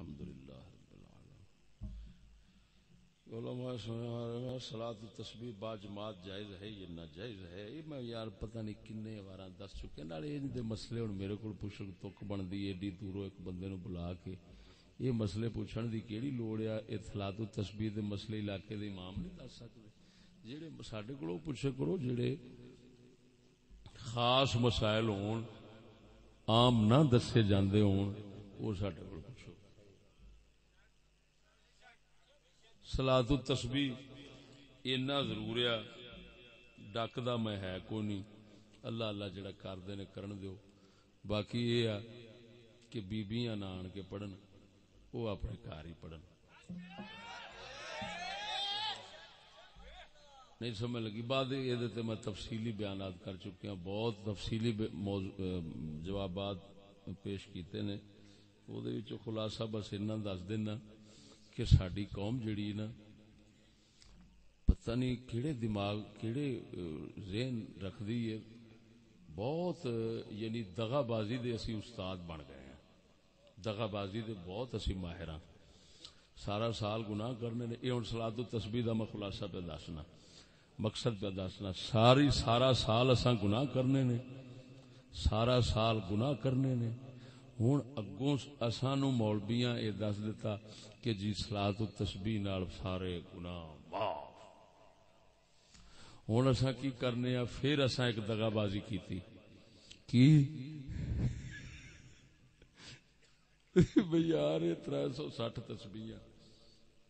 الحمدللہ رب العالمین. علماء صلاۃ التسبیح با جماعت جائز ہے یا ناجائز ہے؟ یہ میں یار پتہ نہیں کنے واراں دس چکے. نالے ان دے مسئلے ہن میرے کول پوچھن تک بندی ایڈی دوروں ایک بندے نو بلا کے یہ مسئلے پوچھن دی کیڑی لوڑ ہے؟ اے صلاۃ التسبیح دے مسئلے علاقے دے امام نہیں دس سکدے. جڑے ساڈے کولوں پوچھے کرو جڑے خاص مسائل ہون عام نہ دسے جاندے ہون وہ ساڈے کول پوچھو. صلاۃ التسبیح اینا ضرور ہے ڈکدا میں ہے کوئی نہیں. اللہ اللہ جڑا کردے نے کرن دیو. باقی یہ ہے کہ بیبیاں نہ آن کے پڑھن، وہ اپنے گھر ہی پڑھن. نہیں سمجھ لگی بات یہ میں تفصیلی بیانات کر چکے ہوں، بہت تفصیلی جوابات پیش کیتے نے. وہ خلاصہ بس اتنا دس دینا کہ ساری قوم جڑی نا پتہ نہیں کیڑے دماغ کیڑے ذہن رکھ دی ہے. بہت یعنی دغا بازی دے اسی استاد بن گئے ہیں. دغا بازی دے بہت اسی ماہر ہاں. سارا سال گناہ کرنے نے. یہ ہوں صلاۃ التسبیح دا میں خلاصہ پہ دسنا، مقصد پہ دسنا. سارا سال اساں گناہ کرنے نے، سارا سال گناہ کرنے نے. ہوں اگوں اسانو مولویاں یہ دس دیتا کہ جی صلاۃ التسبیح نال سارے گناہ معاف. ہوں اساں کی کرنے آ؟ پھر اساں ایک دغا بازی کیتی کی بھئی یار 360 تسبیح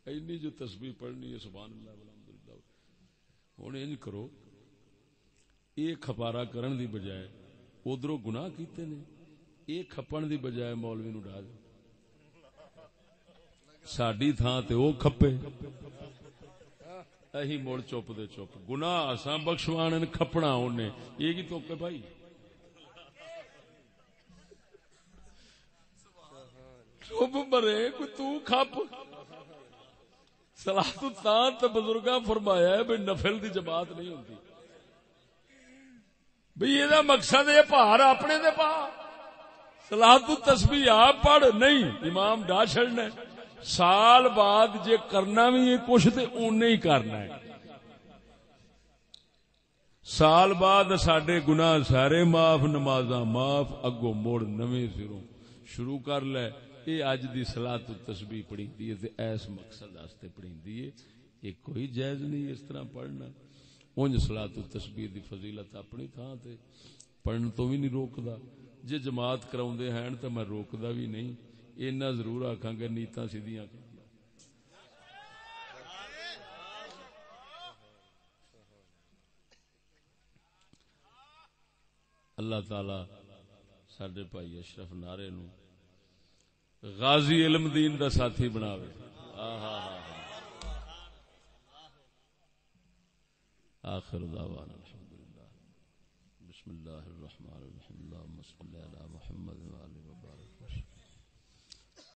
اینی جو تسبیح پڑھنی ہے سبحان اللہ والحمدللہ. ہوں انج کرو یہ کھپارا کرن دی بجائے ادھروں گناہ کیتے نے، یہ کھپن دی بجائے مولوی نو ڈا دے. ساڈی تھان تے او کھپے اہی مڑ چپ دے چپ. گناہ اساں بخشوانے کھپنا اونے. یہ کی تو کہ بھائی چپ مرے کوئی تو کھپ. صلاۃ التان تے بزرگاں فرمایا ہے بھئی نفل دی جماعت نہیں ہوندی. بھئی یہ مقصد ہے پہاڑ اپنے دے پا. صلاۃ التسبیح آپ پڑھ نہیں امام ڈا چھڑنا. سال بعد جے کرنا بھی کچھ تے اونے ہی کرنا ہے. سال بعد ساڈے گناہ سارے معاف، نمازاں معاف، اگوں مڑ نویں سروں شروع کر لے. یہ اج دی صلاۃ التسبیح پڑھیندی ہے تے ایس مقصد واسطے پڑھیندی ہے. یہ کوئی جائز نہیں اس طرح پڑھنا. اونج صلاۃ التسبیح دی فضیلت اپنی تھان تے پڑھن تو بھی نہیں روکدا. جے جماعت کراوندے ہیں تے میں روکدا بھی نہیں. اینا ضرور آکھاں گے نیتاں سیدھیاں کر. اللہ تعالی ساڈے بھائی اشرف نارے نو غازی علم دین دا ساتھی بناوے. آخر دعوانا الحمدللہ. بسم اللہ الرحمن الرحیم. اللہم صلی علی محمد وآلہ وبارک وسلم.